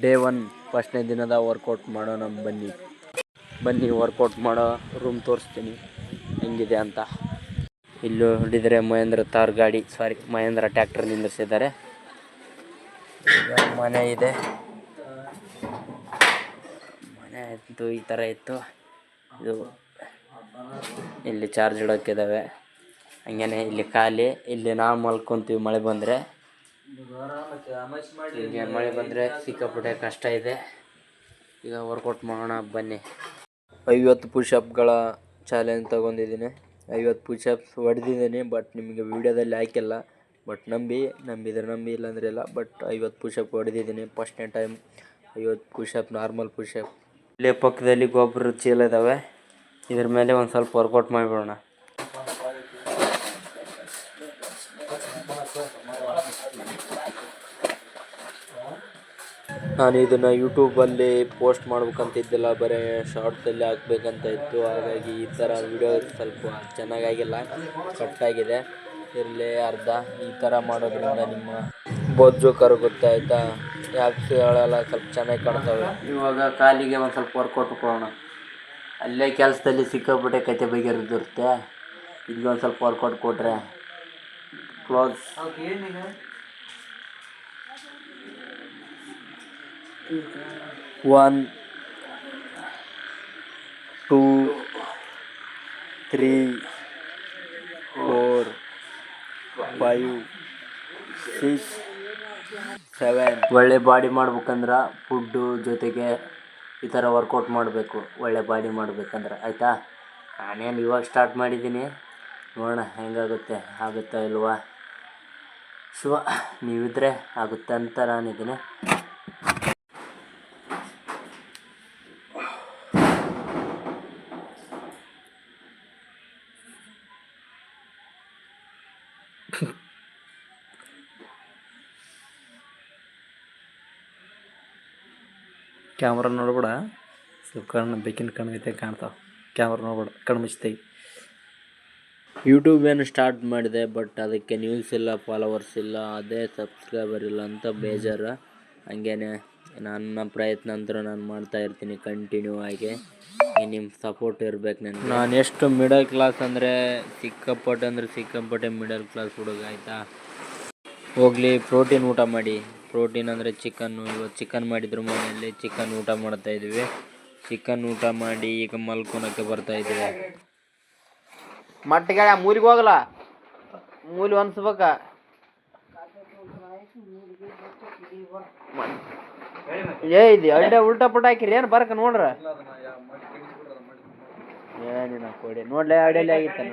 Day 1 ಫಸ್ಟ್ನೇ ದಿನದ workout ಮಾಡೋಣ ಬನ್ನಿ ವರ್ಕೌಟ್ ಮಾಡೋ ರೂಮ್ ತೋರಿಸ್ತೀನಿ ಹೆಂಗಿದೆ ಅಂತ. ಇಲ್ಲಿ ಹಿಡಿದರೆ ಮಹೇಂದ್ರ ಟ್ಯಾಕ್ಟರ್ ನಿಲ್ಲಿಸಿದ್ದಾರೆ. ಮನೆ ಇದೆ, ಮನೆ ಇತ್ತು ಈ ಥರ ಇತ್ತು. ಇದು ಇಲ್ಲಿ ಚಾರ್ಜ್ ಇಡೋಕ್ಕಿದ್ದಾವೆ. ಹಂಗೇನೆ ಇಲ್ಲಿ ಖಾಲಿ. ಇಲ್ಲಿ ನಾವು ಮಲ್ಕೊತೀವಿ ಮಳೆ ಬಂದರೆ. ಹೀಗೆ ಮಳೆ ಬಂದರೆ ಸಿಕ್ಕಾಪಟ್ಟೆ ಕಷ್ಟ ಇದೆ. ಈಗ ವರ್ಕೌಟ್ ಮಾಡೋಣ ಬನ್ನಿ. 50 ಪುಷಪ್ಗಳ ಚಾಲೆಂಜ್ ತಗೊಂಡಿದ್ದೀನಿ. 50 ಪುಷಪ್ಸ್ ಹೊಡೆದಿದ್ದೀನಿ, ಬಟ್ ನಿಮಗೆ ವೀಡಿಯೋದಲ್ಲಿ ಹಾಕಿಲ್ಲ. ಬಟ್ ನಂಬಿದ್ರೆ ನಂಬಿ ಇಲ್ಲಾಂದ್ರೆ ಇಲ್ಲ. ಬಟ್ 50 ಪುಷಪ್ ಹೊಡೆದಿದ್ದೀನಿ ಫಸ್ಟ್ನೇ ಟೈಮ್. 50 push-up normal push-up. ಇಲ್ಲೇ ಪಕ್ಕದಲ್ಲಿ ಗೊಬ್ಬರ ಚೀಲ ಇದ್ದಾವೆ. ಇದ್ರ ಮೇಲೆ ಒಂದು ಸ್ವಲ್ಪ ವರ್ಕೌಟ್ ಮಾಡಿಬಿಡೋಣ. ನಾನು ಇದನ್ನು ಯೂಟ್ಯೂಬಲ್ಲಿ ಪೋಸ್ಟ್ ಮಾಡ್ಬೇಕಂತಿದ್ದಿಲ್ಲ, ಬರೀ ಶಾರ್ಟ್ಸಲ್ಲಿ ಹಾಕ್ಬೇಕಂತ ಇತ್ತು. ಹಾಗಾಗಿ ಈ ಥರ ವಿಡಿಯೋ ಸ್ವಲ್ಪ ಚೆನ್ನಾಗಾಗಿಲ್ಲ, ಕಟ್ಟಾಗಿದೆ. ಇರಲಿ ಅರ್ಧ. ಈ ಥರ ಮಾಡೋದ್ರಿಂದ ನಿಮ್ಮ ಬೊಜ್ಜು ಕರಗುತ್ತೆ, ಆಯಿತಾ? ಆ್ಯಪ್ಸ್ಗಳೆಲ್ಲ ಸ್ವಲ್ಪ ಚೆನ್ನಾಗಿ ಕಾಣ್ತವೆ. ಇವಾಗ ಕಾಲಿಗೆ ಒಂದು ಸ್ವಲ್ಪ ವರ್ಕೌಟ್ ಕೊಡೋಣ. ಅಲ್ಲೇ ಕೆಲಸದಲ್ಲಿ ಸಿಕ್ಕಾಪಟ್ಟೆ ಕತೆ ಬಗೆಹರಿದಿರುತ್ತೆ. ಇಲ್ಲಿಗೆ ಒಂದು ಸ್ವಲ್ಪ ವರ್ಕೌಟ್ ಕೊಟ್ಟರೆ ಕ್ಲೋಸ್. 1 2 3 4 5 6 7. ಒಳ್ಳೆ ಬಾಡಿ ಮಾಡ್ಬೇಕಂದ್ರೆ ಫುಡ್ಡು ಜೊತೆಗೆ ಈ ಥರ ವರ್ಕೌಟ್ ಮಾಡಬೇಕು. ಒಳ್ಳೆ ಬಾಡಿ ಮಾಡ್ಬೇಕಂದ್ರೆ, ಆಯಿತಾ? ನಾನೇನು ಇವಾಗ ಸ್ಟಾರ್ಟ್ ಮಾಡಿದ್ದೀನಿ, ನೋಡೋಣ ಹೆಂಗಾಗುತ್ತೆ, ಆಗುತ್ತಾ ಇಲ್ವಾ. ನೀವಿದ್ರೆ ಆಗುತ್ತೆ ಅಂತ ನಾನಿದ್ದೀನಿ. ಕ್ಯಾಮ್ರಾ ನೋಡ್ಬೇಡ, ಸ್ವಲ್ಪ ಬೇಕಿನ ಕಣ್ಣೈತೆ ಕಾಣ್ತಾವೆ. ಕ್ಯಾಮ್ರಾ ನೋಡ್ಬೇಡ, ಕಣ್ಣು ಮುಚ್ತೇವೆ. ಯೂಟ್ಯೂಬ್ ಏನು ಸ್ಟಾರ್ಟ್ ಮಾಡಿದೆ, ಬಟ್ ಅದಕ್ಕೆ ನ್ಯೂಸ್ ಇಲ್ಲ, ಫಾಲೋವರ್ಸ್ ಇಲ್ಲ, ಅದೇ ಸಬ್ಸ್ಕ್ರೈಬರ್ ಇಲ್ಲ ಅಂತ ಬೇಜಾರು. ಹಂಗೇನೆ ನನ್ನ ಪ್ರಯತ್ನ ಅಂತೂ ನಾನು ಮಾಡ್ತಾಯಿರ್ತೀನಿ ಕಂಟಿನ್ಯೂ ಆಗಿ. ನಿಮ್ಮ ಸಪೋರ್ಟ್ ಇರಬೇಕು ನನಗೆ. ನಾನು ಎಷ್ಟು ಮಿಡಲ್ ಕ್ಲಾಸ್ ಅಂದರೆ ಸಿಕ್ಕಾಪಟ್ಟೆ ಮಿಡಲ್ ಕ್ಲಾಸ್ ಹುಡುಗ, ಆಯಿತಾ? ಹೋಗಲಿ, ಪ್ರೋಟೀನ್ ಊಟ ಮಾಡಿ. ಪ್ರೋಟೀನ್ ಅಂದರೆ ಚಿಕನ್ನು. ಇವತ್ತು ಚಿಕನ್ ಮಾಡಿದ್ರು ಮನೆಯಲ್ಲಿ, ಚಿಕನ್ ಊಟ ಮಾಡ್ತಾಯಿದ್ವಿ. ಚಿಕನ್ ಊಟ ಮಾಡಿ ಈಗ ಮಲ್ಕೊಳಕ್ಕೆ ಬರ್ತಾಯಿದ್ದೀವಿ. ಮಟ್ಟಿಗೆ ಮೂಲಿಗೆ ಹೋಗಲ್ಲ, ಮೂಲಿ ಅನ್ಸ್ಬೇಕ. ಇದು ಅಡ್ಡೆ ಉಲ್ಟಾ ಪುಟ ಹಾಕಿರಿ ಏನು ಬರಕ ನೋಡ್ರ. ಏನಿನ ಕೊಡಿ ನೋಡ್ಲೆ, ಅಡ್ಡೆಲ್ಲಿ ಆಗಿತ್ತಾನ.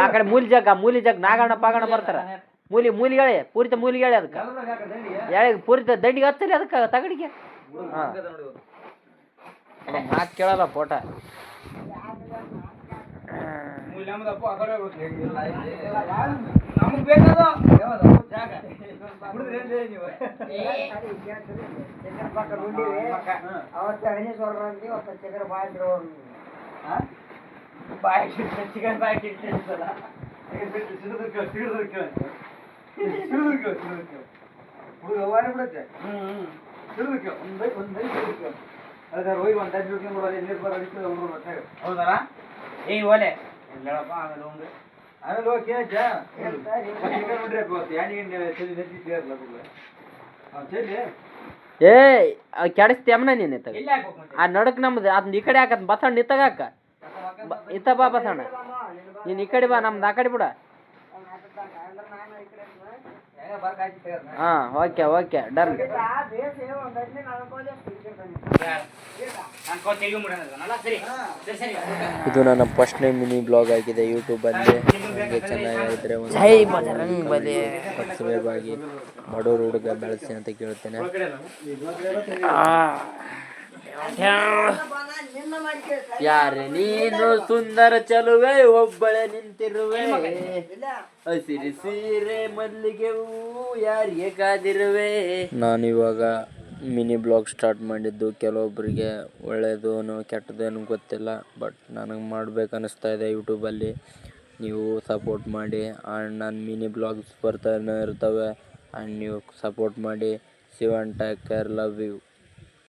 ಆ ಕಡೆ ಮೂಲಿ ಜಾಗ ನಾಗಣ್ಣ ಪಾಗಣ್ಣ ಬರ್ತಾರ. ಮೂಲಿಗೆ ಪೂರಿತ ಮೂಲಿಗೆ ಹೇಳಿ, ಅದಕ್ಕೆ ಹೇಳಿ ಪೂರಿತ ದಂಡಿಗೆ ಹಚ್ಚಲಿ, ಅದಕ್ಕೆ ತಗಡಿಗೆ. ಮಾತು ಕೇಳಲ್ಲ ಫೋಟ. ಹೌದಾ? ಏ ಓಲೆ ಕೆಡಿಸ್ತೇಮನ ನೀನು ಆ ನಡಕ್ ನಮ್ದು ಅದನ್ನ ಈ ಕಡೆ ಹಾಕತ್ ಬಸಣ್ಣ ನಿತ್ತಾಗಾಕ ಇತ್ತ ಬಾ ಬಸಣ್ಣ, ನೀನು ಈ ಕಡೆ ಬಾ, ನಮ್ದು ಆ ಕಡೆ ಬಿಡ. ಹಾಂ, ಓಕೆ ಡನ್. ಇದು ನನ್ನ ಫಸ್ಟ್ನೇ ಮಿನಿ ಬ್ಲಾಗ್ ಆಗಿದೆ ಯೂಟ್ಯೂಬಲ್ಲಿ. ನನಗೆ ಚೆನ್ನಾಗಿದ್ರೆ ಒಂದು ಸಬ್ಸ್ಕ್ರೈಬ್ ಆಗಿ, ಬಡವ್ರ ಹುಡುಗ ಬೆಳೆಸಿ ಅಂತ ಕೇಳ್ತೇನೆ. ಯಾರೇ ನೀನು ಸುಂದರ ಚಲುವೆ, ಒಬ್ಬಳೆ ನಿಂತಿರುವೆ, ಹಸಿರು ಸೀರೆ ಮಲ್ಲಿಗೆ ಹೂವು ಯಾರಿಗೆ ಕಾದಿರುವೆ. ನಾನಿವಾಗ ಮಿನಿ ಬ್ಲಾಗ್ ಸ್ಟಾರ್ಟ್ ಮಾಡಿದ್ದು ಕೆಲವೊಬ್ಬರಿಗೆ ಒಳ್ಳೆಯದೇನು ಕೆಟ್ಟದೇನು ಗೊತ್ತಿಲ್ಲ, ಬಟ್ ನನಗೆ ಮಾಡ್ಬೇಕನ್ನಿಸ್ತಾ ಇದೆ ಯೂಟ್ಯೂಬಲ್ಲಿ. ನೀವು ಸಪೋರ್ಟ್ ಮಾಡಿ. ನನ್ನ ಮಿನಿ ಬ್ಲಾಗ್ಸ್ ಬರ್ತಾನೆ ಇರ್ತವೆ. ಆ್ಯಂಡ್ ನೀವು ಸಪೋರ್ಟ್ ಮಾಡಿ. ಶಿವನ್ ಟೇಕ್ ಕೇರ್, ಲವ್ ಯು.